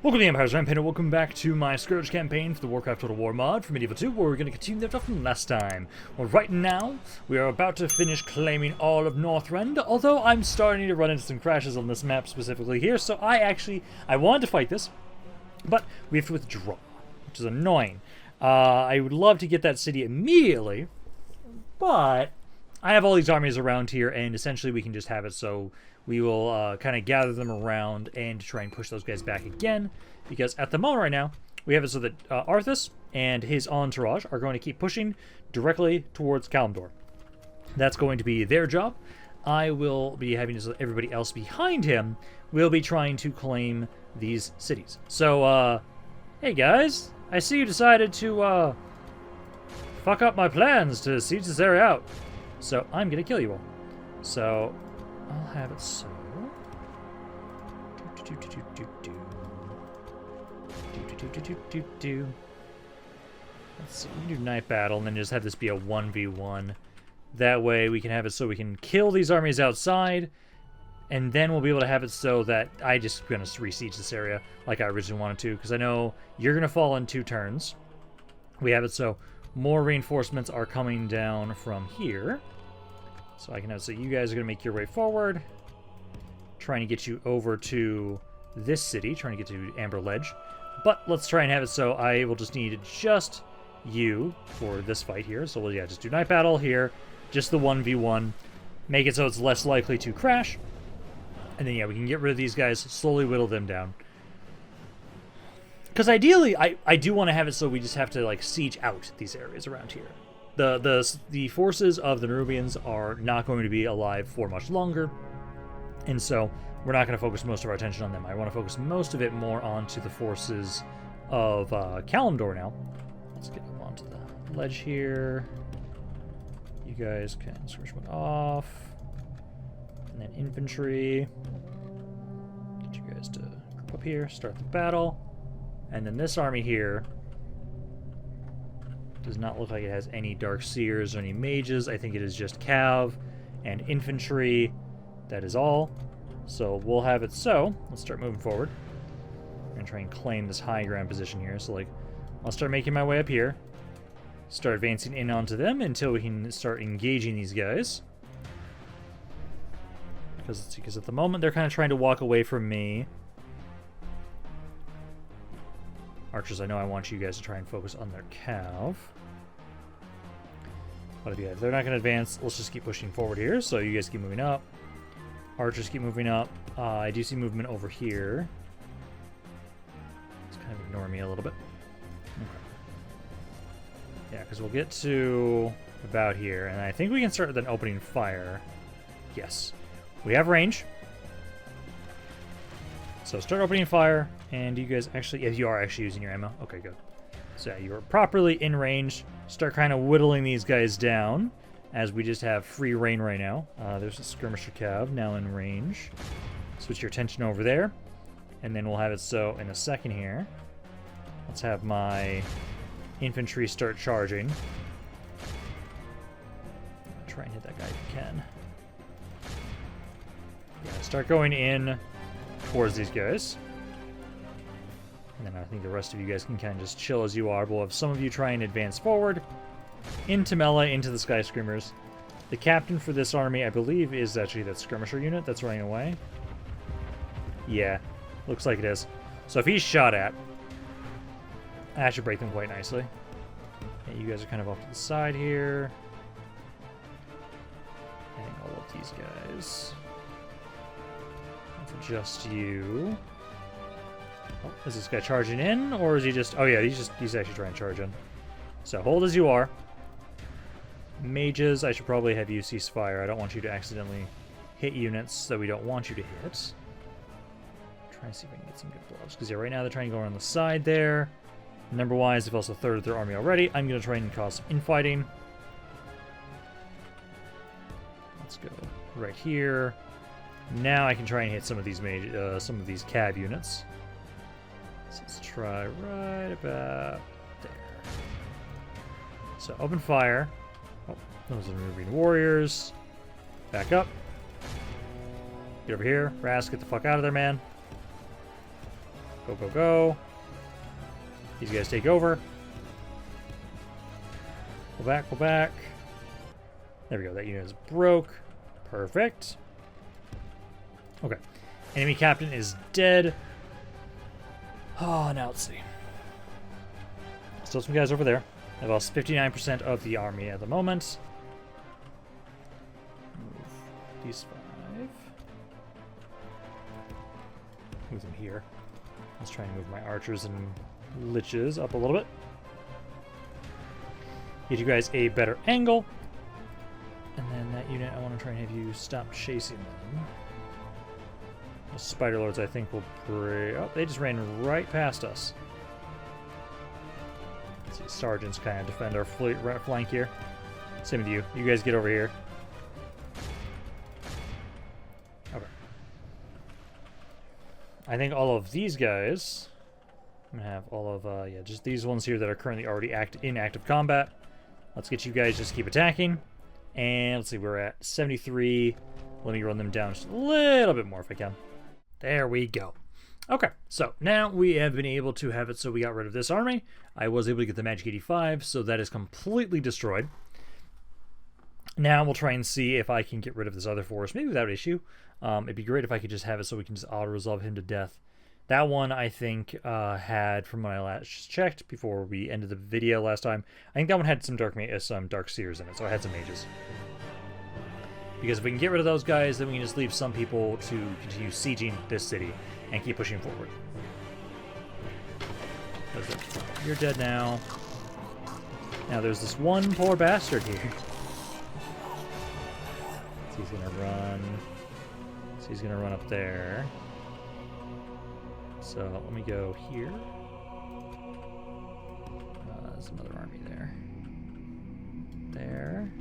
Welcome to the Empire's Rampage, and welcome back to my Scourge campaign for the Warcraft Total War mod for Medieval 2, where we're going to continue that stuff from last time. Well, right now, we are about to finish claiming all of Northrend, although I'm starting to run into some crashes on this map specifically here, so I wanted to fight this, but we have to withdraw, which is annoying. I would love to get that city immediately, but I have all these armies around here, and essentially we can just have it so we will kind of gather them around and try and push those guys back again, because at the moment right now, we have it so that Arthas and his entourage are going to keep pushing directly towards Kalimdor. That's going to be their job. I will be having everybody else behind him will be trying to claim these cities. So, hey guys, I see you decided to fuck up my plans to siege this area out. So I'm going to kill you all. So I'll have it so. Let's see, we can do Night Battle and then just have this be a 1v1. That way we can have it so we can kill these armies outside, and then we'll be able to have it so that I just going to re-siege this area like I originally wanted to, because I know you're going to fall in 2 turns. We have it so more reinforcements are coming down from here. So I can have, so you guys are going to make your way forward, trying to get you over to this city, trying to get to Amber Ledge. But let's try and have it so I will just need just you for this fight here. So we'll, yeah, just do Night Battle here, just the 1v1, make it so it's less likely to crash. And then, yeah, we can get rid of these guys, slowly whittle them down. Because ideally, I do want to have it so we just have to, like, siege out these areas around here. The forces of the Nerubians are not going to be alive for much longer, and so we're not going to focus most of our attention on them. I want to focus most of it more onto the forces of Kalimdor now. Let's get up onto the ledge here. You guys can switch one off, and then infantry. Get you guys to group up here, start the battle, and then this army here does not look like it has any Dark Seers or any mages. I think it is just cav and infantry. That is all. So we'll have it so. Let's start moving forward. I'm going to try and claim this high ground position here. So, like, I'll start making my way up here. Start advancing in onto them until we can start engaging these guys. Because at the moment they're kind of trying to walk away from me. Archers, I know I want you guys to try and focus on their cav. But if they're not going to advance, let's just keep pushing forward here. So you guys keep moving up. Archers keep moving up. I do see movement over here. Just kind of ignore me a little bit. Okay. Yeah, because we'll get to about here. And I think we can start then opening fire. Yes. We have range. So start opening fire, and you guys actually, yeah, you are actually using your ammo. Okay, good. So yeah, you're properly in range. Start kind of whittling these guys down, as we just have free reign right now. There's a skirmisher cav now in range. Switch your attention over there, and then we'll have it so in a second here. Let's have my infantry start charging. Try and hit that guy if you can. Yeah, start going in towards these guys. And then I think the rest of you guys can kind of just chill as you are. We'll have some of you try and advance forward into melee, into the Sky Screamers. The captain for this army, I believe, is actually that skirmisher unit that's running away. Yeah, looks like it is. So if he's shot at, that should break them quite nicely. Yeah, you guys are kind of off to the side here. I think all of these guys. For just you. Oh, is this guy charging in, or is he just... Oh yeah, he's actually trying to charge in. So hold as you are. Mages, I should probably have you cease fire. I don't want you to accidentally hit units that we don't want you to hit. Try and see if I can get some good gloves. Because yeah, right now they're trying to go around the side there. Number-wise, they've also thirded their army already. I'm going to try and cause some infighting. Let's go right here. Now I can try and hit some of these cav units. So let's try right about there. So open fire. Oh, those are Nerubian warriors. Back up. Get over here. Rast, get the fuck out of there, man. Go, go, go. These guys take over. Go back, go back. There we go. That unit is broke. Perfect. Okay. Enemy captain is dead. Oh, now let's see. Still some guys over there. I've lost 59% of the army at the moment. Move these 5. Move them here. Let's try and move my archers and liches up a little bit. Get you guys a better angle. And then that unit, I want to try and have you stop chasing them. The Spider Lords, I think, will break. Oh, they just ran right past us. Let's see, Sergeants kind of defend our flank here. Same with you. You guys get over here. Okay. I think all of these guys. I'm gonna have all of yeah, just these ones here that are currently already in active combat. Let's get you guys just keep attacking. And let's see, we're at 73. Let me run them down just a little bit more if I can. There we go. Okay, so now we have been able to have it so we got rid of this army. I was able to get the Magic 85, so that is completely destroyed. Now we'll try and see if I can get rid of this other force, maybe without issue. It'd be great if I could just have it so we can just auto-resolve him to death. That one, I think, had, from when I last checked before we ended the video last time, I think that one had some Dark Seers in it, so I had some mages. Because if we can get rid of those guys, then we can just leave some people to continue sieging this city and keep pushing forward. You're dead now. Now there's this one poor bastard here. So he's gonna run. So he's gonna run up there. So let me go here. There's another army there. There.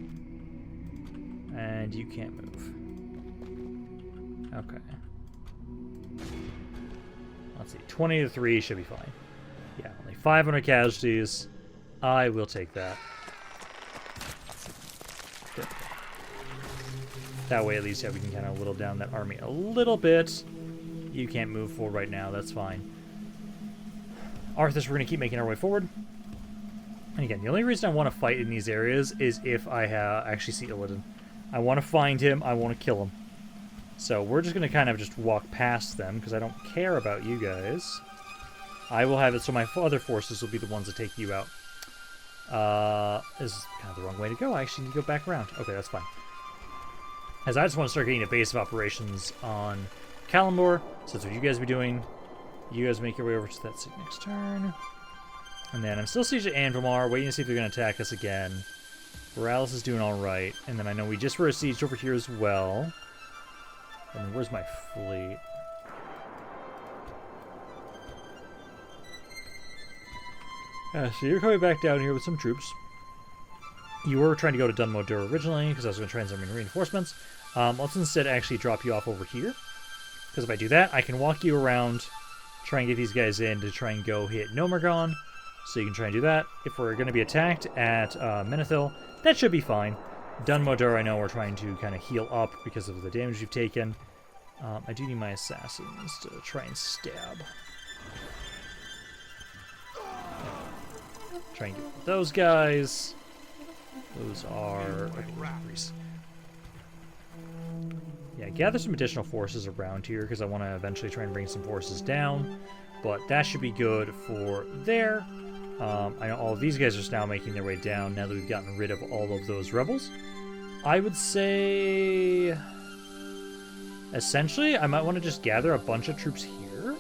And you can't move. Okay. Let's see. 20 to 3 should be fine. Yeah, only 500 casualties. I will take that. Good. That way, at least, yeah, we can kind of whittle down that army a little bit. You can't move forward right now. That's fine. Arthas, we're going to keep making our way forward. And again, the only reason I want to fight in these areas is if I actually see Illidan. I want to find him. I want to kill him. So we're just going to kind of just walk past them because I don't care about you guys. I will have it so my other forces will be the ones that take you out. This is kind of the wrong way to go. I actually need to go back around. Okay, that's fine. As I just want to start getting a base of operations on Kalimdor, so that's what you guys be doing. You guys make your way over to that next turn. And then I'm still sieging Anvilmar, waiting to see if they're going to attack us again. Borealis is doing alright. And then I know we just were sieged over here as well. And where's my fleet? So you're coming back down here with some troops. You were trying to go to Dunmodur originally, because I was going to try and send reinforcements. Let's instead actually drop you off over here. Because if I do that, I can walk you around, try and get these guys in to try and go hit Nomergon. So you can try and do that. If we're going to be attacked at Menethil, that should be fine. Dunmodur, I know we're trying to kind of heal up because of the damage you've taken. I do need my assassins to try and stab. Try and get those guys. Those are... Yeah, gather some additional forces around here because I want to eventually try and bring some forces down. But that should be good for there. I know all of these guys are now making their way down now that we've gotten rid of all of those rebels. I would say... Essentially, I might want to just gather a bunch of troops here.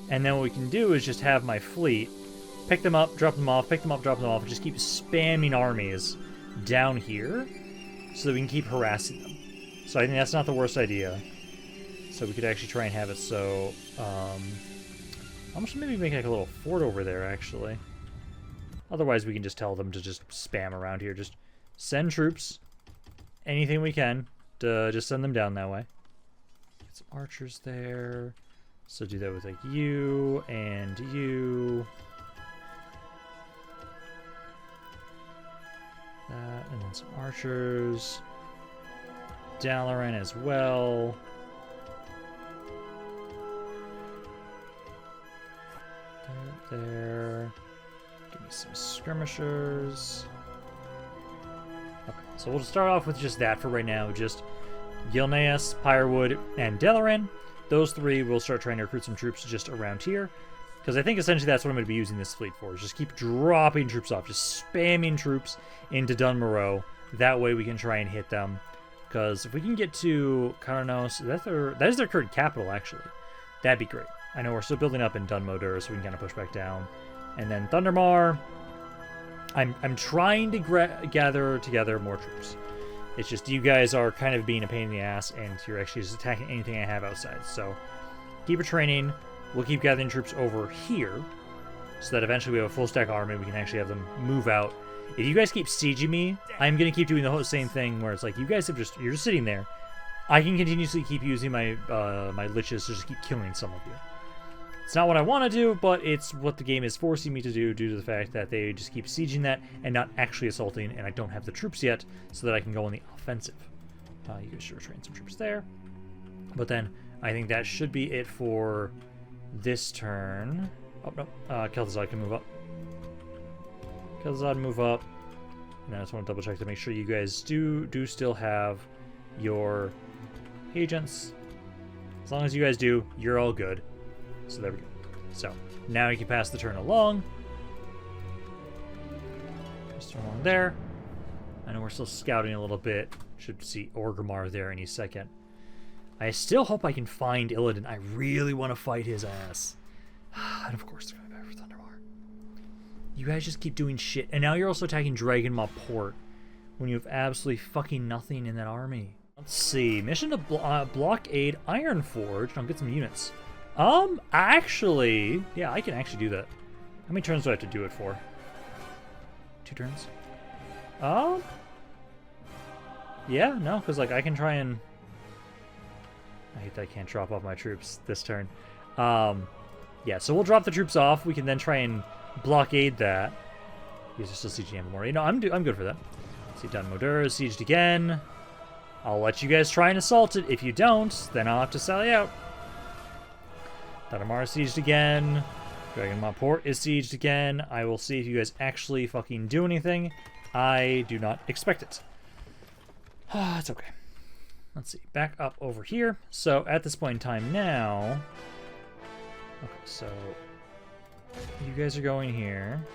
And then what we can do is just have my fleet pick them up, drop them off, pick them up, drop them off, and just keep spamming armies down here so that we can keep harassing them. So I think that's not the worst idea. So we could actually try and have it so... I'm just maybe make like a little fort over there, actually. Otherwise, we can just tell them to just spam around here. Just send troops, anything we can, to just send them down that way. Get some archers there. So do that with like you and you. That, and then some archers. Dalaran as well. there. Give me some skirmishers. Okay, so we'll start off with just that for right now. Just Gilneas, Pyrewood, and Delaran. Those three will start trying to recruit some troops just around here. Because I think essentially that's what I'm going to be using this fleet for. Is just keep dropping troops off. Just spamming troops into Dunmorrow. That way we can try and hit them. Because if we can get to Karnos, that is their current capital, actually. That'd be great. I know we're still building up in Dunmoder, so we can kind of push back down. And then Thundermar, I'm trying to gather together more troops. It's just you guys are kind of being a pain in the ass, and you're actually just attacking anything I have outside. So keep your training. We'll keep gathering troops over here, so that eventually we have a full stack army. We can actually have them move out. If you guys keep sieging me, I'm going to keep doing the whole same thing where it's like you guys have you're just sitting there. I can continuously keep using my my liches to just keep killing some of you. It's not what I want to do, but it's what the game is forcing me to do due to the fact that they just keep sieging that and not actually assaulting, and I don't have the troops yet so that I can go on the offensive. You guys should train some troops there. But then I think that should be it for this turn. Oh, no. Kel'Thuzad can move up. Kel'Thuzad move up. And I just want to double check to make sure you guys do still have your agents. As long as you guys do, you're all good. So there we go. So now you can pass the turn along. Just turn along there. I know we're still scouting a little bit. Should see Orgrimmar there any second. I still hope I can find Illidan. I really want to fight his ass. And of course they're going back for Thundermar. You guys just keep doing shit. And now you're also attacking Dragonmaw Port when you have absolutely fucking nothing in that army. Let's see. Mission to blockade Ironforge. I'll get some units. Actually, yeah, I can actually do that. How many turns do I have to do it for? 2 turns? Yeah, no, because, like, I can try and... I hate that I can't drop off my troops this turn. Yeah, so we'll drop the troops off. We can then try and blockade that. He's still sieging Anvilmar. You know, I'm good for that. See, Dunmoder is sieged again. I'll let you guys try and assault it. If you don't, then I'll have to sally out. Thundermar is sieged again. Dragonmaw Port is sieged again. I will see if you guys actually fucking do anything. I do not expect it. It's okay. Let's see. Back up over here. So at this point in time now... Okay, so... You guys are going here.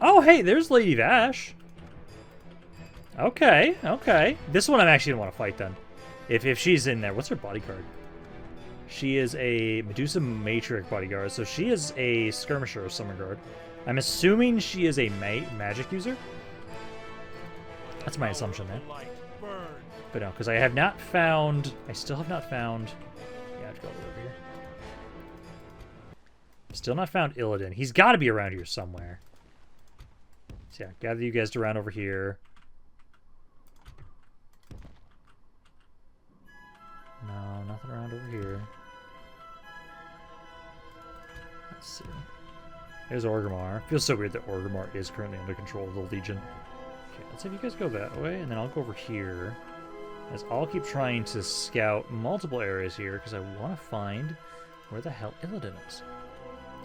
Oh, hey, there's Lady Vash. Okay, okay. This one I'm actually going to want to fight then. If she's in there. What's her bodyguard? She is a Medusa Matriarch bodyguard, so she is a skirmisher or summer guard. I'm assuming she is a magic user. That's my assumption there. But no, because I have not found... I still have not found... Yeah, I have to go over here. Still not found Illidan. He's got to be around here somewhere. So yeah, gather you guys around over here. No, nothing around over here. Let's see. There's Orgrimmar. Feels so weird that Orgrimmar is currently under control of the Legion. Okay, let's have you guys go that way, and then I'll go over here. As I'll keep trying to scout multiple areas here, because I want to find where the hell Illidan is.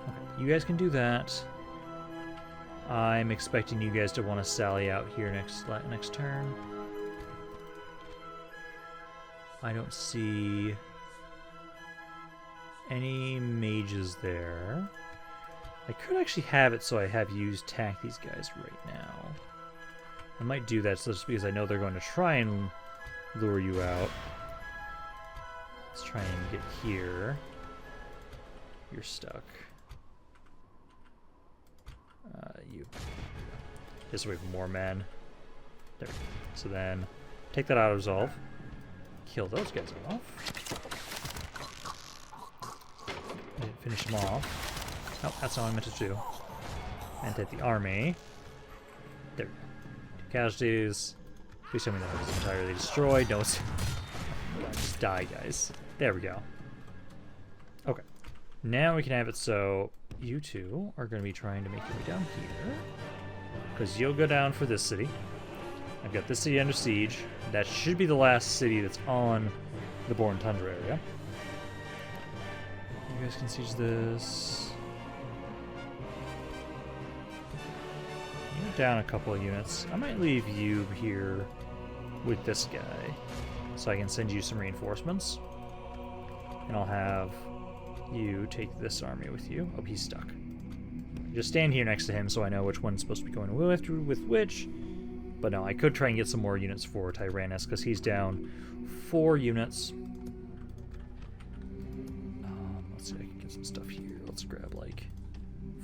Okay, you guys can do that. I'm expecting you guys to want to sally out here next turn. I don't see any mages there. I could actually have it so I have you attack these guys right now. I might do that just because I know they're going to try and lure you out. Let's try and get here. You're stuck. You. Just wait for more men. There we go. So then, take that auto resolve. Kill those guys off. Finish them off. Oh, that's not what I meant to do. And take the army. There we go. 2 casualties. Please tell me that was entirely destroyed. No, it's... Just die, guys. There we go. Okay. Now we can have it so you two are going to be trying to make your way down here. Because you'll go down for this city. I've got this city under siege. That should be the last city that's on the Borean Tundra area. You guys can siege this. You're down a couple of units. I might leave you here with this guy so I can send you some reinforcements. And I'll have you take this army with you. Oh, he's stuck. Just stand here next to him so I know which one's supposed to be going with which. But no, I could try and get some more units for Tyrannus because he's down 4 units. Let's see, I can get some stuff here. Let's grab like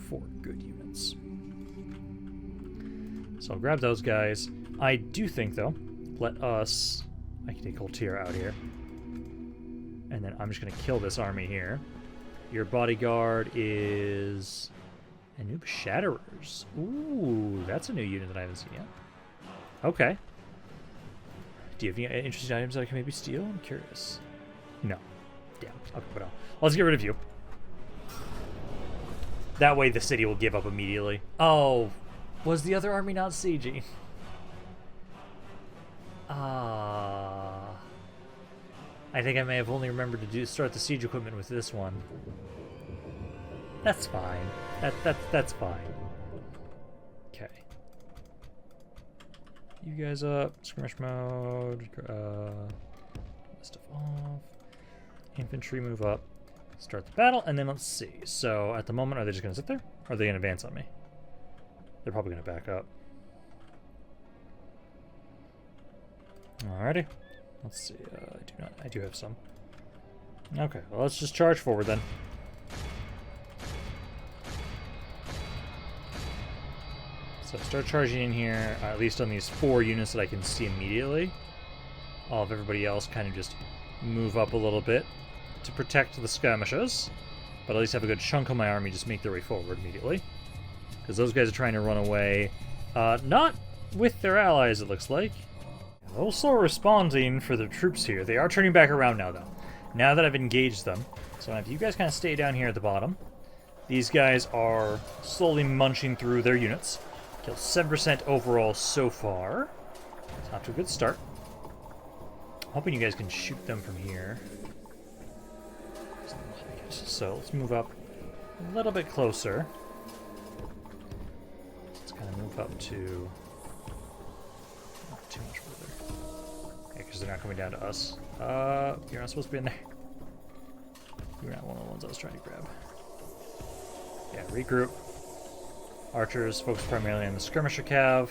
4 good units. So I'll grab those guys. I do think, though, I can take Coltier out here. And then I'm just going to kill this army here. Your bodyguard is Anub Shatterers. Ooh, that's a new unit that I haven't seen yet. Okay. Do you have any interesting items that I can maybe steal? I'm curious. No. Damn. Okay, but let's get rid of you. That way the city will give up immediately. Oh, was the other army not sieging? I think I may have only remembered to start the siege equipment with this one. That's fine. That's fine. Okay. You guys up. Skirmish mode. Stuff off. Infantry move up. Start the battle, and then let's see. So at the moment, are they just going to sit there? Or are they going to advance on me? They're probably going to back up. Alrighty. Let's see. I do have some. Okay, well, let's just charge forward then. So start charging in here, at least on these 4 units that I can see immediately. All of everybody else kind of just move up a little bit to protect the skirmishers, but at least have a good chunk of my army just make their way forward immediately. Because those guys are trying to run away. Not with their allies, it looks like. Also responding for the troops here. They are turning back around now, though. Now that I've engaged them. So if you guys kind of stay down here at the bottom. These guys are slowly munching through their units. Killed 7% overall so far. It's not to a good start. Hoping you guys can shoot them from here. So let's move up a little bit closer. Let's kind of move up to... not too much further. Yeah, because they're not coming down to us. You're not supposed to be in there. You're not one of the ones I was trying to grab. Yeah, regroup. Archers, focus primarily on the skirmisher cav.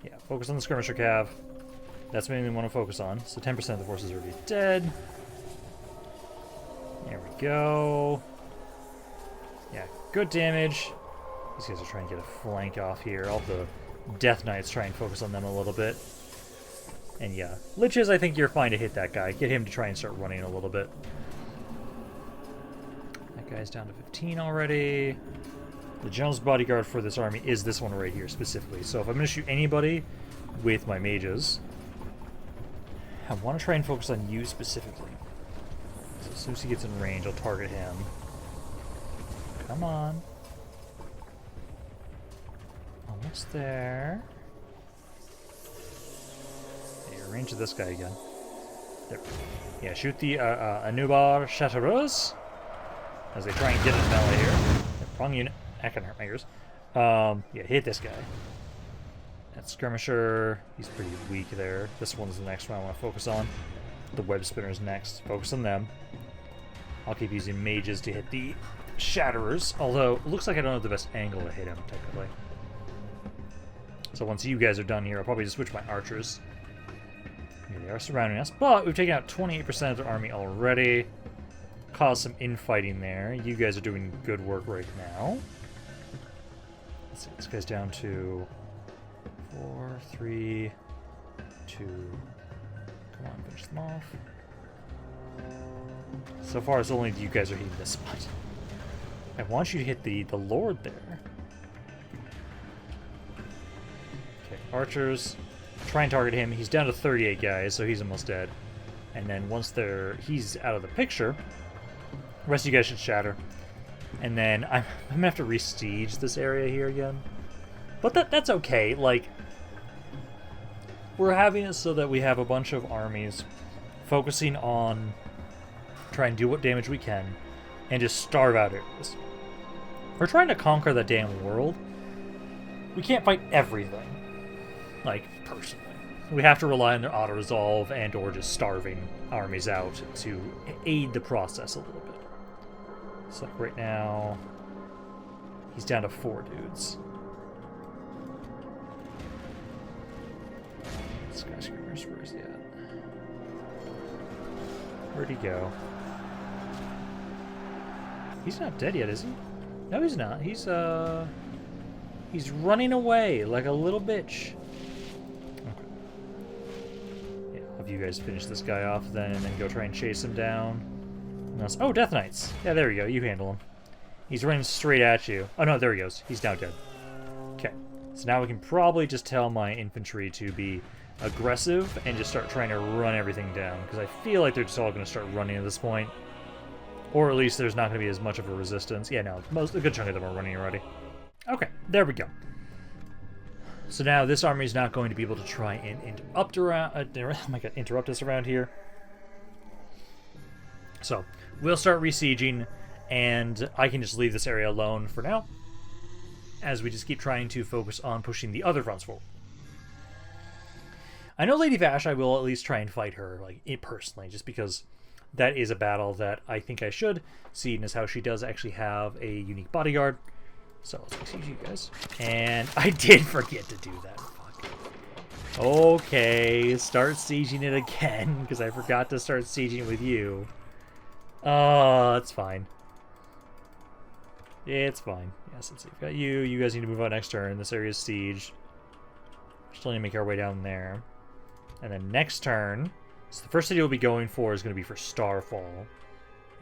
Yeah, focus on the skirmisher cav. That's mainly what I want to focus on. So 10% of the forces are already dead. There we go. Yeah, good damage. These guys are trying to get a flank off here. All the Death Knights try and focus on them a little bit. And yeah, Liches, I think you're fine to hit that guy. Get him to try and start running a little bit. That guy's down to 15 already. The general's bodyguard for this army is this one right here specifically. So if I'm going to shoot anybody with my mages, I want to try and focus on you specifically. So as soon as he gets in range, I'll target him. Come on. Almost there. Yeah, you're in range of this guy again. There. Yeah, shoot the Anubar Shatterers as they try and get in melee here. Wrong unit. That can hurt my ears. Yeah, hit this guy. That skirmisher, he's pretty weak there. This one's the next one I want to focus on. The web spinners next. Focus on them. I'll keep using mages to hit the shatterers, although it looks like I don't have the best angle to hit him, technically. So once you guys are done here, I'll probably just switch my archers. Here they are surrounding us, but we've taken out 28% of their army already. Caused some infighting there. You guys are doing good work right now. Let's see, this guy's down to 4, 3, 2. Come on, finish them off. So far, it's only you guys are hitting this spot. I want you to hit the Lord there. Okay, archers. Try and target him. He's down to 38 guys, so he's almost dead. And then once he's out of the picture, the rest of you guys should shatter. And then I'm going to have to re-siege this area here again. But that's okay. Like, we're having it so that we have a bunch of armies focusing on trying to do what damage we can, and just starve out areas. We're trying to conquer the damn world. We can't fight everything, like, personally. We have to rely on their auto-resolve and or just starving armies out to aid the process a little bit. So like right now, he's down to 4 dudes. Skyscrapers, where is he at? Where'd he go? He's not dead yet, is he? No, he's not. He's running away like a little bitch. Okay. Yeah, I'll have you guys finish this guy off then, and then go try and chase him down. Oh, Death Knights. Yeah, there we go. You handle him. He's running straight at you. Oh, no, there he goes. He's now dead. Okay. So now we can probably just tell my infantry to be aggressive and just start trying to run everything down, because I feel like they're just all going to start running at this point. Or at least there's not going to be as much of a resistance. Yeah, no, a good chunk of them are running already. Okay, there we go. So now this army is not going to be able to try and interrupt us around here. So we'll start resieging, and I can just leave this area alone for now, as we just keep trying to focus on pushing the other fronts forward. I know Lady Vash, I will at least try and fight her, like, personally, just because that is a battle that I think I should, seeing as how she does actually have a unique bodyguard. So let's siege you guys. And I did forget to do that. Fuck. Okay, start sieging it again, because I forgot to start sieging with you. Oh, that's fine. It's fine. Yes, let's see. We've got you. You guys need to move on next turn. This area is sieged. Still need to make our way down there. And then next turn, so the first city we'll be going for is going to be for Starfall.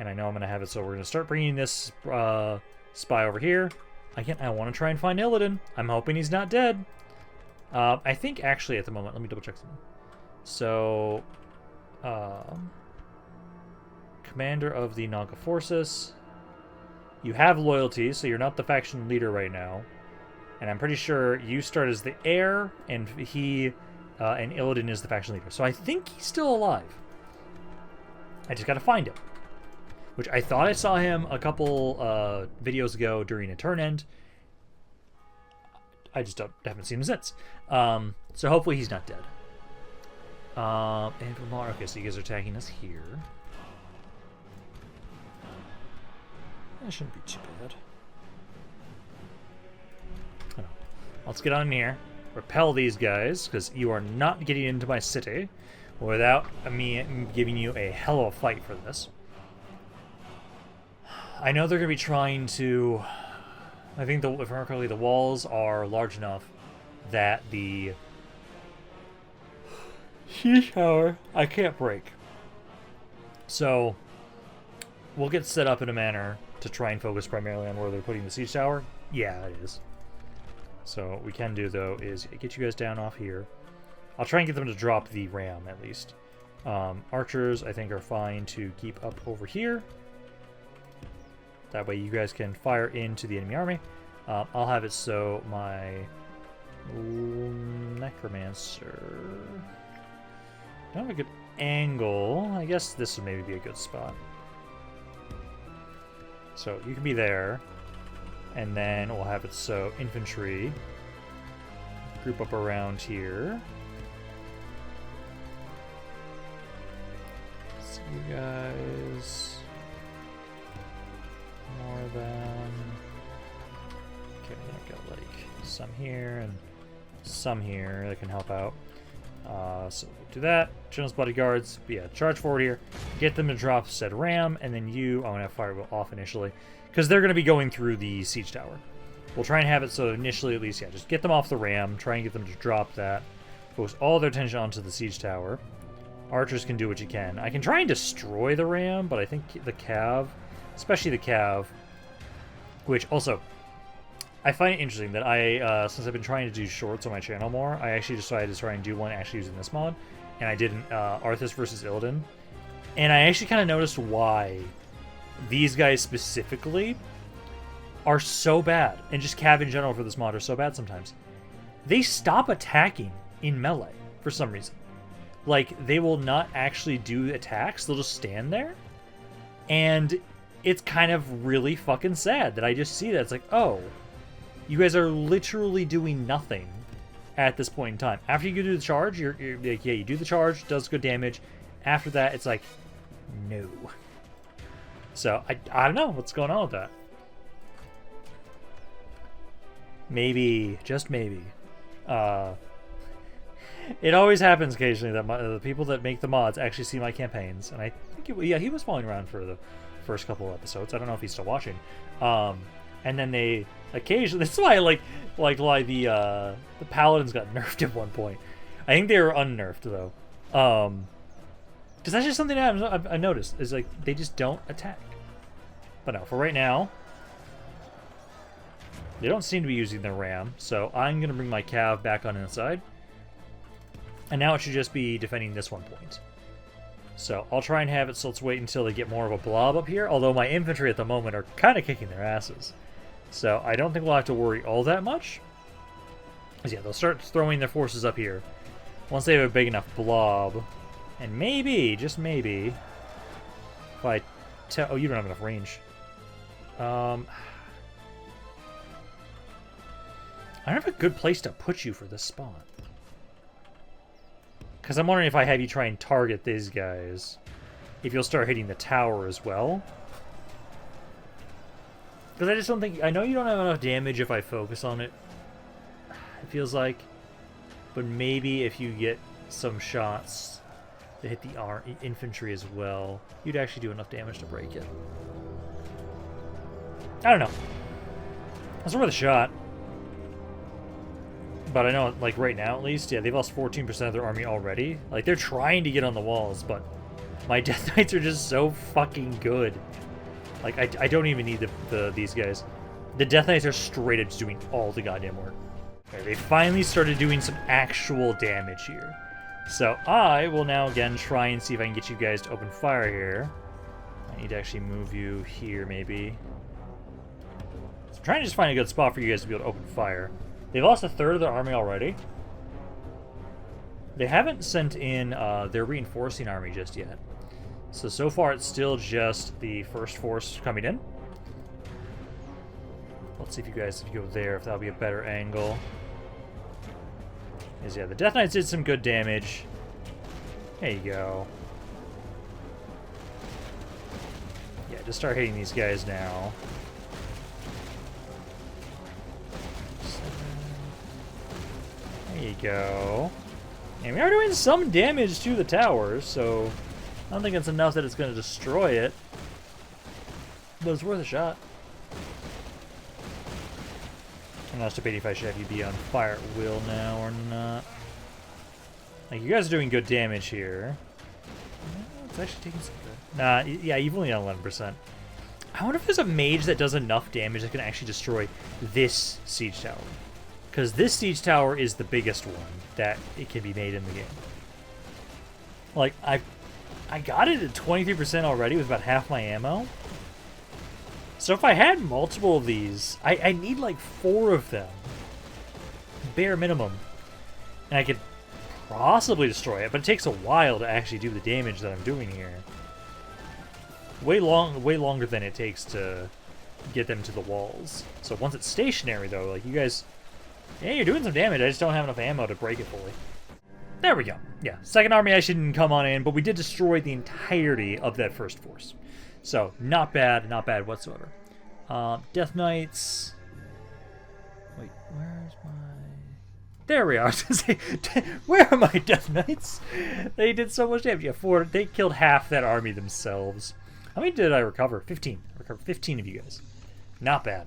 And I know I'm going to have it, so we're going to start bringing this spy over here. Again, I want to try and find Illidan. I'm hoping he's not dead. I think, actually, at the moment, let me double check something. So, commander of the Naga forces. You have loyalty, so you're not the faction leader right now. And I'm pretty sure you start as the heir, and he... and Illidan is the faction leader. So I think he's still alive. I just gotta find him. Which I thought I saw him a couple videos ago during a turn end. I just haven't seen him since. So hopefully he's not dead. Anvilmar. Okay, so you guys are attacking us here. That shouldn't be too bad. Oh. Let's get on in here. Repel these guys, because you are not getting into my city without me giving you a hell of a fight for this. I know they're going to be trying to... I think, if I remember correctly, the walls are large enough that the siege tower I can't break. So we'll get set up in a manner to try and focus primarily on where they're putting the siege tower. Yeah, it is. So what we can do, though, is get you guys down off here. I'll try and get them to drop the ram, at least. Archers, I think, are fine to keep up over here. That way you guys can fire into the enemy army. I'll have it so my Necromancer... Don't have a good angle. I guess this would maybe be a good spot. So you can be there. And then we'll have it so infantry group up around here. See you guys. More of them. Okay, I've got like some here and some here that can help out. So we'll do that. General's bodyguards. But yeah, charge forward here. Get them to drop said ram, and then you. I'm gonna have fire off initially, because they're gonna be going through the siege tower. We'll try and have it so initially, at least, yeah, just get them off the ram. Try and get them to drop that. Focus all their attention onto the siege tower. Archers can do what you can. I can try and destroy the ram, but I think the cav, especially the cav, which also, I find it interesting that I, since I've been trying to do shorts on my channel more, I actually decided to try and do one actually using this mod, and I did an Arthas versus Illidan, and I actually kind of noticed why these guys specifically are so bad, and just cav in general for this mod are so bad sometimes. They stop attacking in melee for some reason. Like, they will not actually do attacks, they'll just stand there, and it's kind of really fucking sad that I just see that. It's like, oh, you guys are literally doing nothing at this point in time. After you do the charge, you're like, yeah, you do the charge, does good damage. After that, it's like, no. So, I don't know what's going on with that. Maybe, just maybe. It always happens occasionally that the people that make the mods actually see my campaigns. And I think, he was following around for the first couple of episodes. I don't know if he's still watching. And then they occasionally, that's why why the paladins got nerfed at one point. I think they were unnerfed though. Because that's just something that I noticed is like they just don't attack. But no, for right now, they don't seem to be using their ram. So I'm gonna bring my cav back on inside, and now it should just be defending this one point. So I'll try and have it so let's wait until they get more of a blob up here. Although my infantry at the moment are kind of kicking their asses. So I don't think we'll have to worry all that much. Because yeah, they'll start throwing their forces up here. Once they have a big enough blob. And maybe, just maybe, if I tell... Oh, you don't have enough range. I don't have a good place to put you for this spawn. Because I'm wondering if I have you try and target these guys, if you'll start hitting the tower as well. Because I just don't think... I know you don't have enough damage if I focus on it. It feels like. But maybe if you get some shots to hit the infantry as well, you'd actually do enough damage to break it. I don't know. It's worth a shot. But I know, like, right now at least, yeah, they've lost 14% of their army already. Like, they're trying to get on the walls, but my Death Knights are just so fucking good. Like, I don't even need these guys. The Death Knights are straight up just doing all the goddamn work. Okay, they finally started doing some actual damage here. So I will now again try and see if I can get you guys to open fire here. I need to actually move you here, maybe. So I'm trying to just find a good spot for you guys to be able to open fire. They've lost a third of their army already. They haven't sent in their reinforcing army just yet. So far it's still just the first force coming in. Let's see if you guys, if you go there, if that'll be a better angle. Is yeah, the Death Knights did some good damage. There you go. Yeah, just start hitting these guys now. There you go. And we are doing some damage to the towers, so I don't think it's enough that it's going to destroy it. But it's worth a shot. I'm not debating if I should have you be on fire at will now or not. Like, you guys are doing good damage here. It's actually taking some good. Nah, yeah, you've only done 11%. I wonder if there's a mage that does enough damage that can actually destroy this siege tower. Because this siege tower is the biggest one that it can be made in the game. Like, I got it at 23% already with about half my ammo. So if I had multiple of these, I need like 4 of them. Bare minimum. And I could possibly destroy it, but it takes a while to actually do the damage that I'm doing here. Way longer than it takes to get them to the walls. So once it's stationary though, like you guys... Yeah, you're doing some damage, I just don't have enough ammo to break it fully. There we go. Yeah, second army actually didn't come on in, but we did destroy the entirety of that first force. So, not bad whatsoever. Death Knights... Wait, where's my... There we are. I was gonna say, where are my Death Knights? They did so much damage. Yeah, they killed half that army themselves. How many did I recover? 15. I recovered 15 of you guys. Not bad.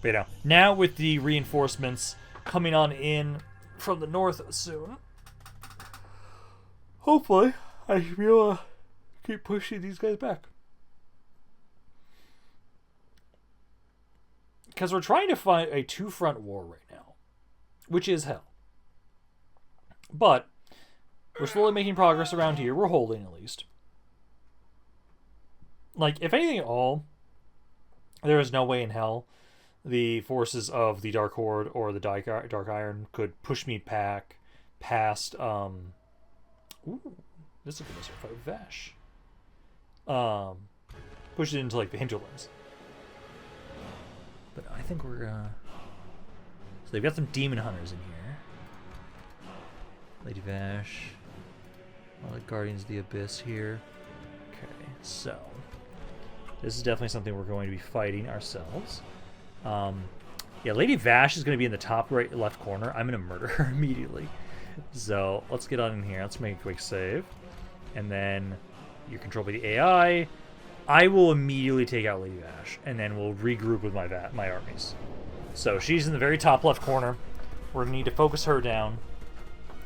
But you know, now with the reinforcements coming on in from the north soon, hopefully I should be able to keep pushing these guys back. Because we're trying to fight a 2-front war right now, which is hell. But we're slowly making progress around here. We're holding at least. Like, if anything at all, there is no way in hell the forces of the Dark Horde or the Dark Iron could push me back past, ooh, this is a good fight with Vash. push it into like the hinterlands. But I think we're so they've got some demon hunters in here. Lady Vash. All the Guardians of the Abyss here. Okay, so this is definitely something we're going to be fighting ourselves. Yeah, Lady Vash is going to be in the top right left corner. I'm going to murder her immediately. So let's get on in here. Let's make a quick save. And then you're controlled by the AI. I will immediately take out Lady Vash. And then we'll regroup with my armies. So she's in the very top left corner. We're going to need to focus her down.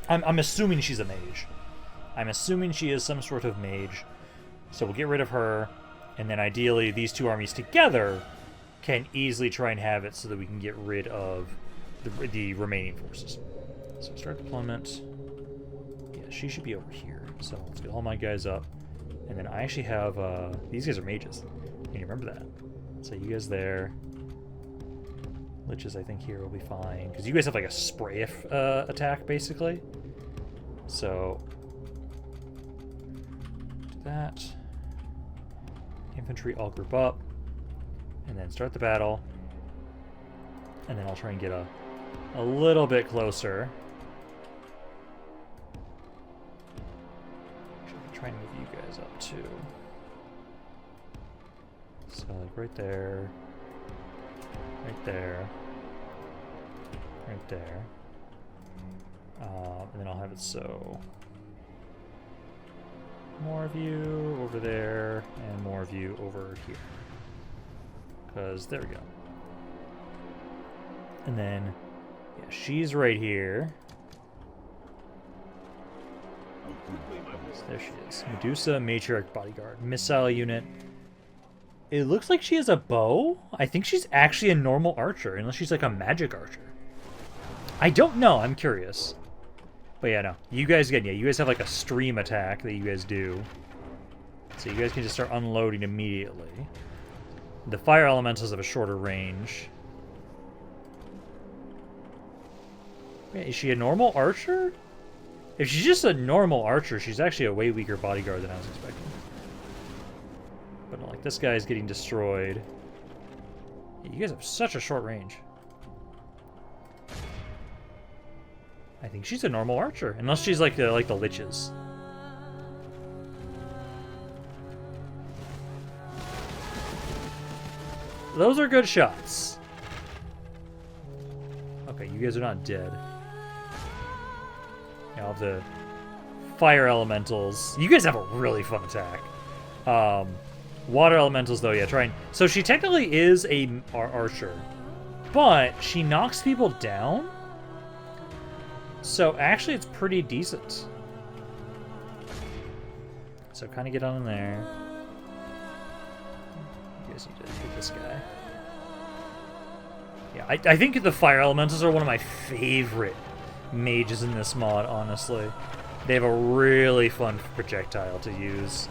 I'm assuming she's a mage. I'm assuming she is some sort of mage. So we'll get rid of her. And then ideally these two armies together can easily try and have it so that we can get rid of the remaining forces. So start deployment. Yeah, she should be over here. So let's get all my guys up. And then I actually have, these guys are mages. Can you remember that? So you guys there. Liches, I think, here will be fine. Because you guys have like a spray attack, basically. So, do that. Infantry all group up. And then start the battle. And then I'll try and get a little bit closer. Actually, try and move you guys up too. So like right there. Right there. Right there. And then I'll have it so more of you over there and more of you over here. Because there we go. And then, yeah, she's right here. So there she is. Medusa, Matriarch, Bodyguard, Missile Unit. It looks like she has a bow. I think she's actually a normal archer, unless she's like a magic archer. I don't know. I'm curious. But yeah, no. You guys you guys have like a stream attack that you guys do. So you guys can just start unloading immediately. The fire elementals have a shorter range. Wait, is she a normal archer? If she's just a normal archer, she's actually a way weaker bodyguard than I was expecting. But like, this guy is getting destroyed. You guys have such a short range. I think she's a normal archer, unless she's like the liches. Those are good shots. Okay, you guys are not dead. I'll have the fire elementals. You guys have a really fun attack. Water elementals, though, yeah, try and... So she technically is a archer, but she knocks people down. So actually, it's pretty decent. So kind of get on in there. You guys need to hit this guy. Yeah, I think the fire elementals are one of my favorite mages in this mod, honestly. They have a really fun projectile to use.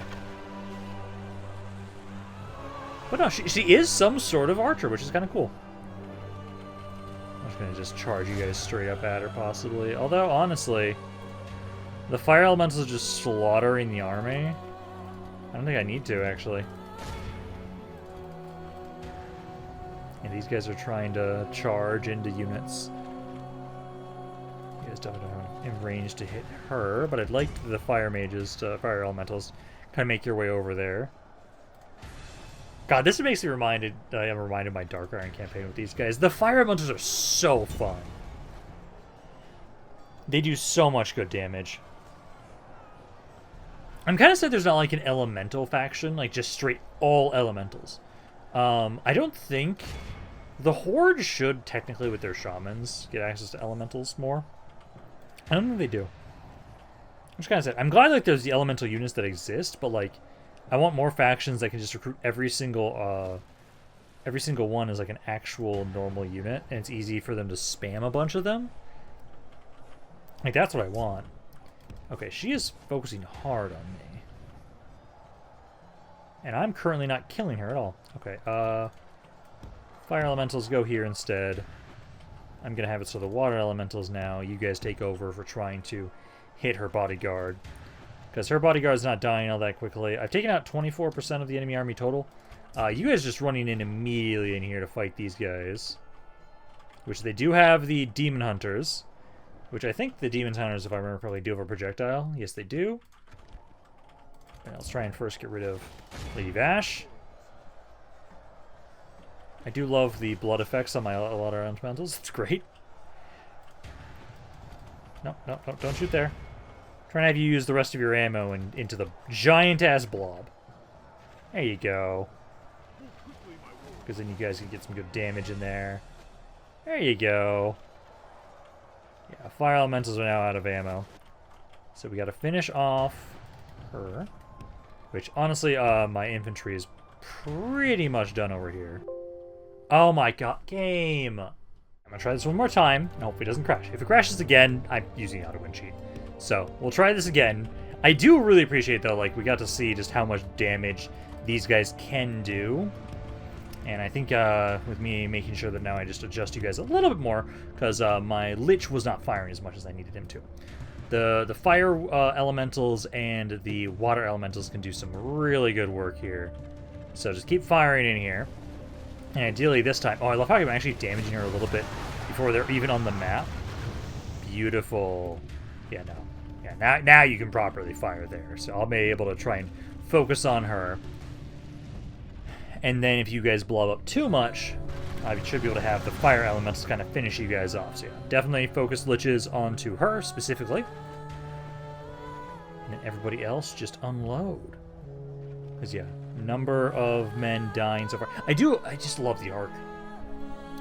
But no, she is some sort of archer, which is kind of cool. I'm just going to just charge you guys straight up at her, possibly. Although, honestly, the fire elementals are just slaughtering the army. I don't think I need to, actually. And these guys are trying to charge into units. You guys definitely don't have in range to hit her, but I'd like the fire mages, fire elementals, kind of make your way over there. God, this makes me reminded. I am reminded of my Dark Iron campaign with these guys. The fire elementals are so fun. They do so much good damage. I'm kind of sad there's not like an elemental faction, like just straight all elementals. I don't think the Horde should technically, with their shamans, get access to elementals more. I don't think they do. I'm just kind of sad. I'm glad like there's the elemental units that exist, but like I want more factions that can just recruit every single one as like an actual normal unit, and it's easy for them to spam a bunch of them. Like that's what I want. Okay, she is focusing hard on me. And I'm currently not killing her at all. Okay, fire elementals go here instead. I'm gonna have it so the water elementals now, you guys take over for trying to hit her bodyguard. because her bodyguard's not dying all that quickly. I've taken out 24% of the enemy army total. You guys just running in immediately in here to fight these guys. Which they do have the Demon Hunters. Which I think the Demon Hunters, if I remember correctly, do have a projectile. Yes, they do. And let's try and first get rid of Lady Vash. I do love the blood effects on a lot of elementals. It's great. No, don't shoot there. Trying to have you use the rest of your ammo into the giant-ass blob. There you go. Because then you guys can get some good damage in there. There you go. Yeah, fire elementals are now out of ammo. So we gotta finish off her. Which, honestly, my infantry is pretty much done over here. Oh my god, game! I'm gonna try this one more time, and hopefully it doesn't crash. If it crashes again, I'm using the auto-win cheat. So, we'll try this again. I do really appreciate, though, like, we got to see just how much damage these guys can do. And I think with me making sure that now I just adjust you guys a little bit more, because my Lich was not firing as much as I needed him to. The fire elementals and the water elementals can do some really good work here. So just keep firing in here. And ideally this time... Oh, I love how I'm actually damaging her a little bit before they're even on the map. Beautiful. Yeah, no. Yeah, now you can properly fire there. So I'll be able to try and focus on her. And then if you guys blow up too much, I should be able to have the fire elementals kind of finish you guys off. So yeah, definitely focus liches onto her specifically. And then everybody else just unload. Because yeah, number of men dying so far. I just love the arc.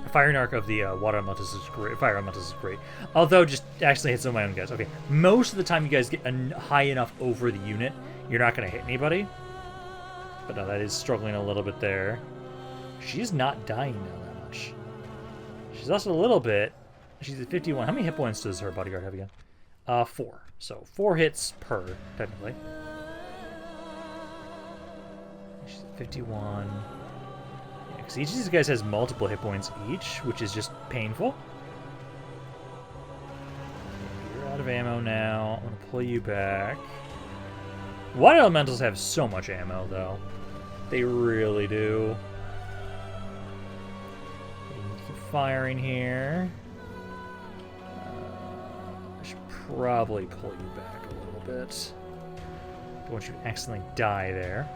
The firing arc of the water elementals is great. Fire elementals is great. Although just actually hit some of my own guys. Okay, most of the time you guys get high enough over the unit, you're not going to hit anybody. But no, that is struggling a little bit there. She's not dying now that much. She's lost a little bit. She's at 51. How many hit points does her bodyguard have again? 4. So 4 hits per, technically. She's at 51. Yeah, because each of these guys has multiple hit points each, which is just painful. You're out of ammo now. I'm going to pull you back. Water elementals have so much ammo, though. They really do. Keep firing here. I should probably pull you back a little bit. Don't want you to accidentally die there.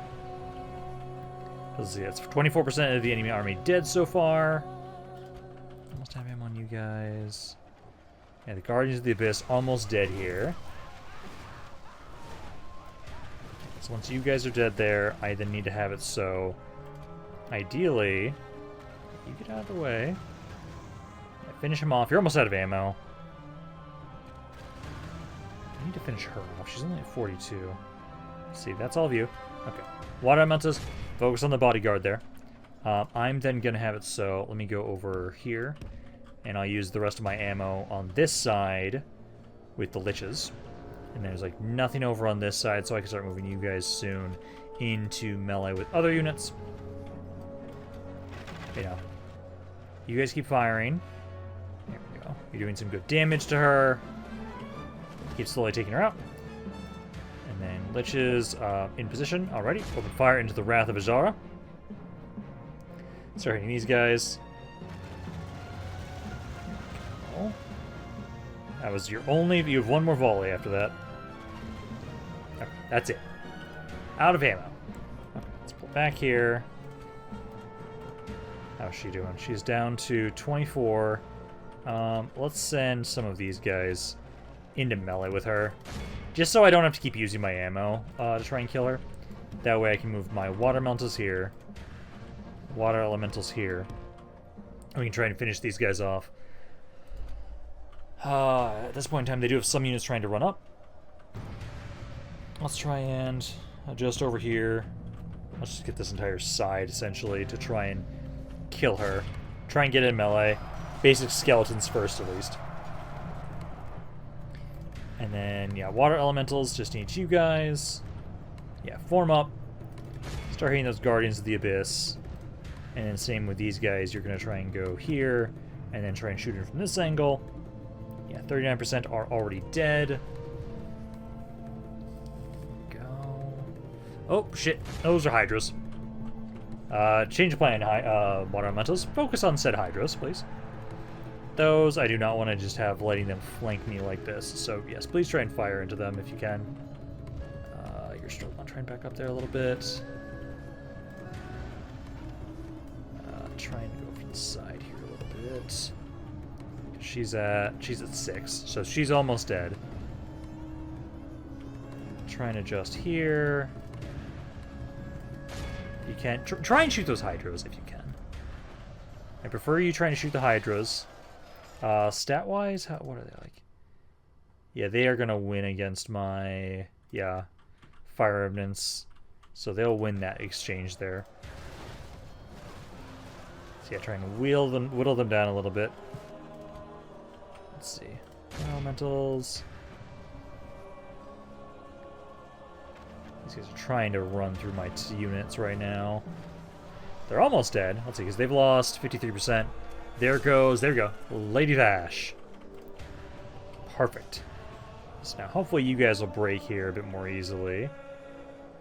Let's see, that's 24% of the enemy army dead so far. Almost have him on you guys. Yeah, the Guardians of the Abyss almost dead here. So once you guys are dead there, I then need to have it so, ideally, you get out of the way. Yeah, finish him off. You're almost out of ammo. I need to finish her off. She's only at 42. Let's see, that's all of you. Okay. Water elementals, focus on the bodyguard there. I'm then going to have it so, let me go over here, and I'll use the rest of my ammo on this side with the liches. And there's like nothing over on this side, so I can start moving you guys soon into melee with other units. You know, you guys keep firing. There we go. You're doing some good damage to her. Keep slowly taking her out. And then liches in position already. Open fire into the Wrath of Azara. Start hitting these guys. Oh. That was your only... You have one more volley after that. Okay, that's it. Out of ammo. Okay, let's pull back here. How's she doing? She's down to 24. Let's send some of these guys into melee with her. Just so I don't have to keep using my ammo to try and kill her. That way I can move my water elementals here. Water elementals here. And we can try and finish these guys off. At this point in time, they do have some units trying to run up. Let's try and adjust over here. Let's just get this entire side, essentially, to try and kill her. Try and get in melee. Basic skeletons first, at least. And then, yeah, water elementals just need you guys. Yeah, form up. Start hitting those Guardians of the Abyss. And then same with these guys. You're going to try and go here. And then try and shoot it from this angle. 39% are already dead. Oh, shit. Those are Hydras. Change of plan, water elementals. Focus on said Hydras, please. Those, I do not want to just have letting them flank me like this. So, yes, please try and fire into them if you can. You're still not trying back up there a little bit. Trying to go from the side here a little bit. She's at 6, so she's almost dead. Trying to adjust here. You can't try and shoot those Hydras if you can. I prefer you trying to shoot the Hydras. Stat-wise, what are they like? Yeah, they are gonna win against my Fire Remnants, so they'll win that exchange there. So yeah, trying to whittle them down a little bit. Let's see, elementals. These guys are trying to run through my units right now. They're almost dead. Let's see, because they've lost 53%. There we go, Lady Vash. Perfect. So now hopefully you guys will break here a bit more easily.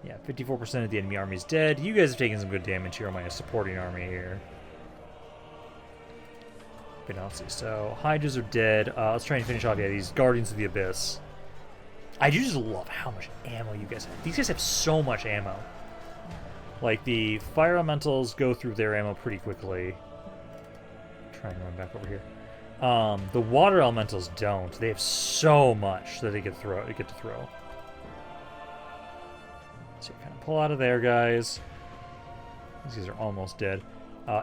Yeah, 54% of the enemy army is dead. You guys have taken some good damage here on my supporting army here. Okay, now let's see. So, Hydras are dead. Let's try and finish off, these Guardians of the Abyss. I do just love how much ammo you guys have. These guys have so much ammo. Like, the Fire Elementals go through their ammo pretty quickly. Try and run back over here. The Water Elementals don't. They have so much that they get to throw. So kind of pull out of there, guys. These guys are almost dead.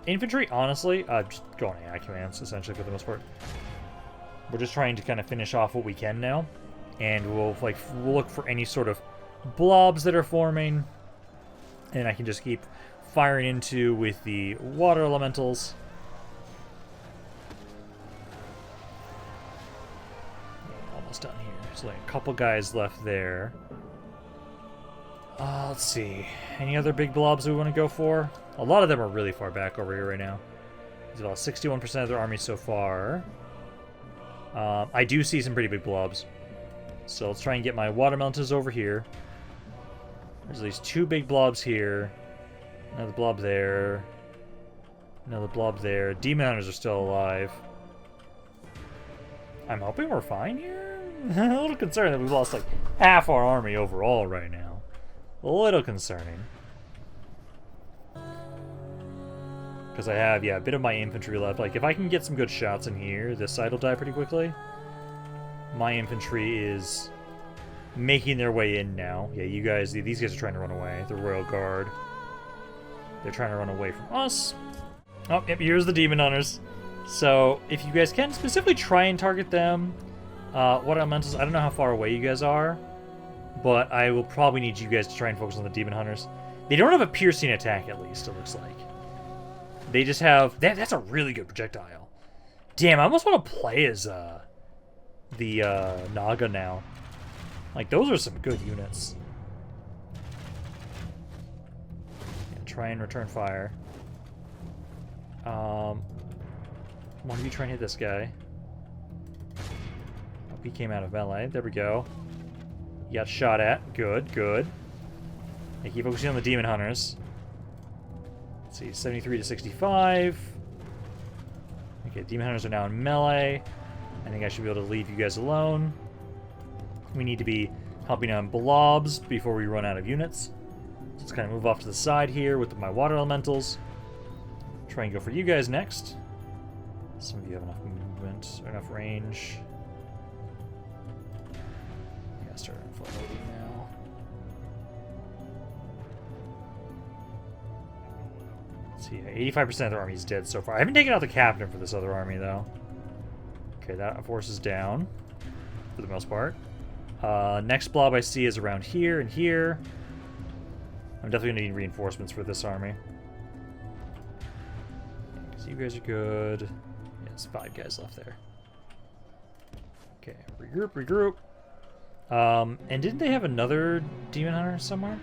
Infantry, honestly, just going AI commands, essentially, for the most part. We're just trying to kind of finish off what we can now. And we'll look for any sort of blobs that are forming. And I can just keep firing into with the Water Elementals. Almost done here. So like a couple guys left there. Let's see. Any other big blobs we want to go for? A lot of them are really far back over here right now. There's about 61% of their army so far. I do see some pretty big blobs. So let's try and get my Water Elementals over here. There's at least 2 big blobs here. Another blob there. Another blob there. Demon Hunters are still alive. I'm hoping we're fine here. I'm a little concerned that we've lost like half our army overall right now. A little concerning. Because I have, a bit of my infantry left. Like, if I can get some good shots in here, this side will die pretty quickly. My infantry is making their way in now. Yeah, you guys, these guys are trying to run away. The Royal Guard. They're trying to run away from us. Oh, yep, here's the Demon Hunters. So, if you guys can, specifically try and target them. What elementals, I don't know how far away you guys are. But I will probably need you guys to try and focus on the Demon Hunters. They don't have a piercing attack, at least, it looks like. They just have... That's a really good projectile. Damn, I almost want to play as the Naga now. Like, those are some good units. Yeah, try and return fire. One of you try and hit this guy. Oh, he came out of melee. There we go. You got shot at. Good, good. Yeah, keep focusing on the Demon Hunters. Let's see, 73 to 65. Okay, Demon Hunters are now in melee. I think I should be able to leave you guys alone. We need to be helping on blobs before we run out of units. So let's kind of move off to the side here with my Water Elementals. Try and go for you guys next. Some of you have enough movement, or enough range. Yeah, start unfolding now. Let's see, 85% of their army is dead so far. I haven't taken out the captain for this other army, though. Okay, that force is down, for the most part. Next blob I see is around here and here. I'm definitely going to need reinforcements for this army. So you guys are good. Yeah, there's 5 guys left there. Okay, regroup, regroup. And didn't they have another Demon Hunter somewhere?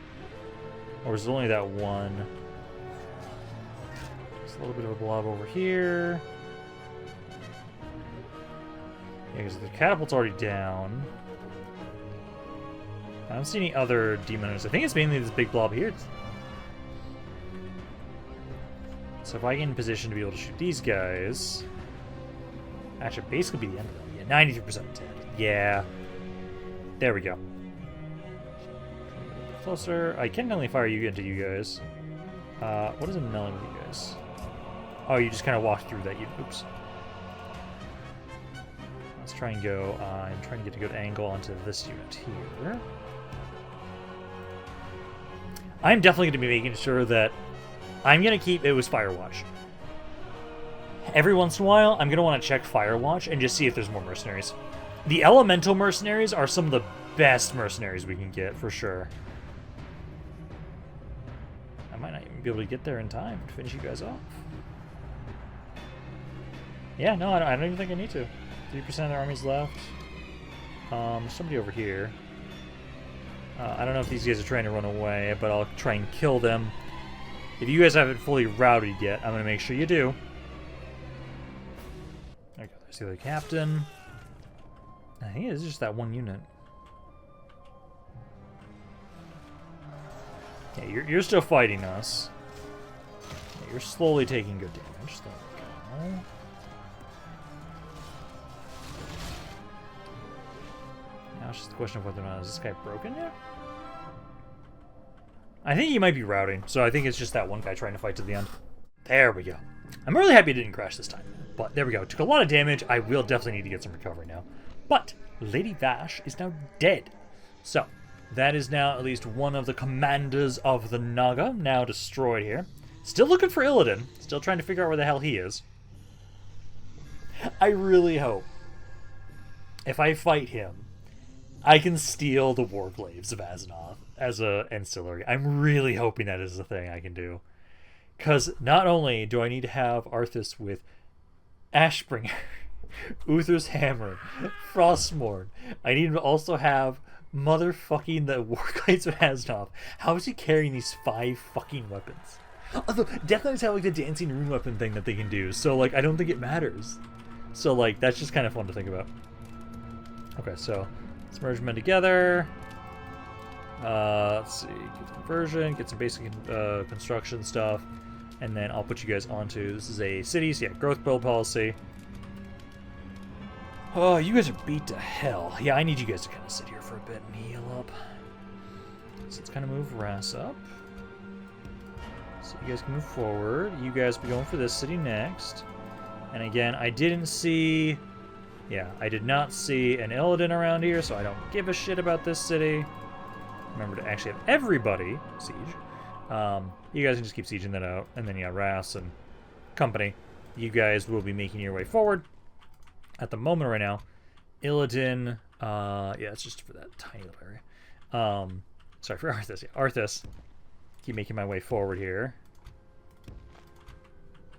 Or was it only that one? There's a little bit of a blob over here. Yeah, because the catapult's already down. I don't see any other demoners. I think it's mainly this big blob here. So if I get in position to be able to shoot these guys, that should basically be the end of them. Yeah, 93% dead. Yeah. There we go. Closer. I can only fire you into you guys. What is a melee with you guys? Oh, you just kind of walk through that. Oops. Let's try and go. I'm trying to get a good angle onto this unit here. I'm definitely going to be making sure that I'm going to keep it was Firewatch. Every once in a while, I'm going to want to check Firewatch and just see if there's more mercenaries. The elemental mercenaries are some of the best mercenaries we can get, for sure. I might not even be able to get there in time to finish you guys off. Yeah, no, I don't even think I need to. 3% of the army's left. Somebody over here. I don't know if these guys are trying to run away, but I'll try and kill them. If you guys haven't fully routed yet, I'm going to make sure you do. Okay, there's the other captain. I think it's just that one unit. Yeah, you're still fighting us. Yeah, you're slowly taking good damage. There we go. Now it's just a question of whether or not is this guy broken yet? I think he might be routing, so I think it's just that one guy trying to fight to the end. There we go. I'm really happy it didn't crash this time. But there we go. Took a lot of damage. I will definitely need to get some recovery now. But Lady Vash is now dead. So that is now at least one of the commanders of the Naga now destroyed here. Still looking for Illidan. Still trying to figure out where the hell he is. I really hope if I fight him, I can steal the Warglaives of Azzinoth as a ancillary. I'm really hoping that is the thing I can do. Because not only do I need to have Arthas with Ashbringer, Uther's Hammer, Frostmourne, I need to also have motherfucking the Warglaives of Azzinoth. How is he carrying these 5 fucking weapons? Although, Death Knights have like the dancing rune weapon thing that they can do, so like I don't think it matters. So like that's just kind of fun to think about. Okay, so let's merge men together. Let's see, get conversion, get some basic construction stuff, and then I'll put you guys onto, this is a city, so yeah, growth build policy. Oh, you guys are beat to hell. Yeah, I need you guys to kind of sit here for a bit and heal up. So let's kind of move Ras up. So you guys can move forward. You guys be going for this city next. And again, I didn't see... Yeah, I did not see an Illidan around here, so I don't give a shit about this city. Remember to actually have everybody siege. You guys can just keep sieging that out. And then, yeah, Ras and company. You guys will be making your way forward. At the moment right now, Illidan... yeah, it's just for that tiny little area. Sorry, for Arthas. Yeah, Arthas. Keep making my way forward here.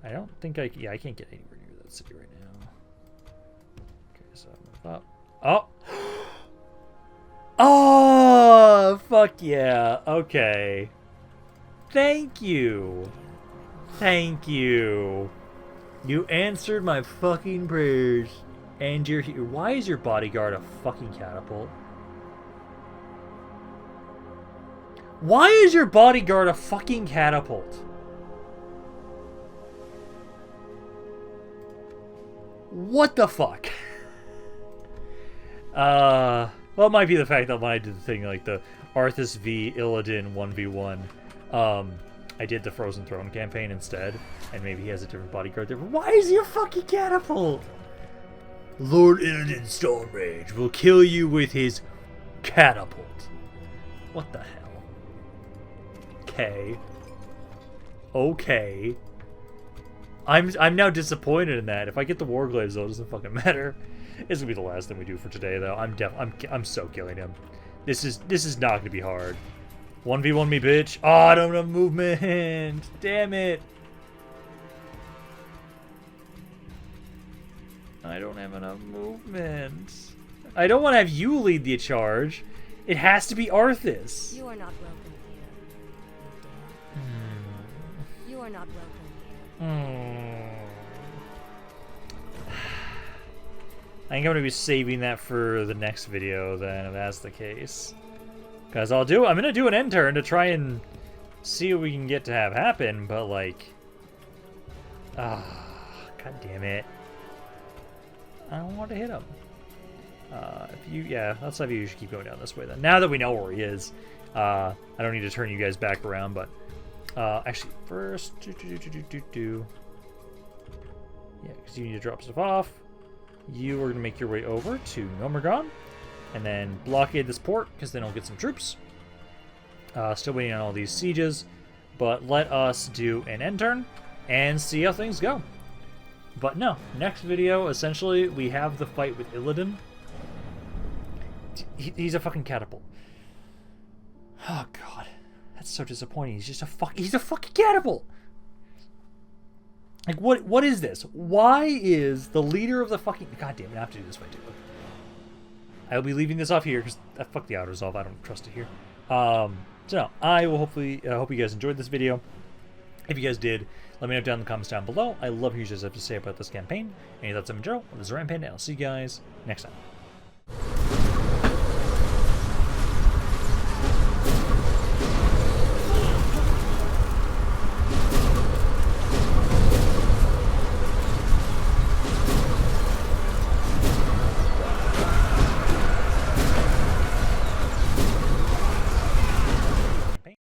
I don't think I... Yeah, I can't get anywhere near that city right now. Okay, so move up. Oh! Oh! Fuck yeah. Okay. Thank you. Thank you. You answered my fucking prayers. And you're here. Why is your bodyguard a fucking catapult? Why is your bodyguard a fucking catapult? What the fuck? Well, it might be the fact that when I did the thing like the Arthas v Illidan 1v1, I did the Frozen Throne campaign instead, and maybe he has a different bodyguard there. But why is he a fucking catapult? Lord Illidan Stormrage will kill you with his catapult. What the hell? Okay. Okay. I'm now disappointed in that. If I get the Warglaives though, it doesn't fucking matter. This will be the last thing we do for today though. I'm so killing him. This is not gonna be hard. 1v1 me, bitch. Oh, I don't have movement. Damn it. I don't have enough movement. I don't want to have you lead the charge. It has to be Arthas. You are not welcome here. You are not welcome here. I think I'm going to be saving that for the next video then, if that's the case. Because I'm gonna do an end turn to try and see what we can get to have happen, but like, god damn it. I don't want to hit him. Let's have you keep going down this way then. Now that we know where he is, I don't need to turn you guys back around, but actually, first, yeah, because you need to drop stuff off. You are gonna make your way over to Nomergon, and then blockade this port because then I'll get some troops. Still waiting on all these sieges, but let us do an end turn and see how things go. But no, next video, essentially, we have the fight with Illidan. He's a fucking catapult. Oh god, that's so disappointing. He's just he's a fucking catapult. Like, what is this? Why is the leader of the fucking... God damn it, I have to do this way too. I'll be leaving this off here because fuck the auto resolve. I don't trust it here. So no, I will hopefully hope you guys enjoyed this video. If you guys did, let me know down in the comments down below. I love hearing what you guys have to say about this campaign. Any thoughts on general? This is Rampant, and I'll see you guys next time.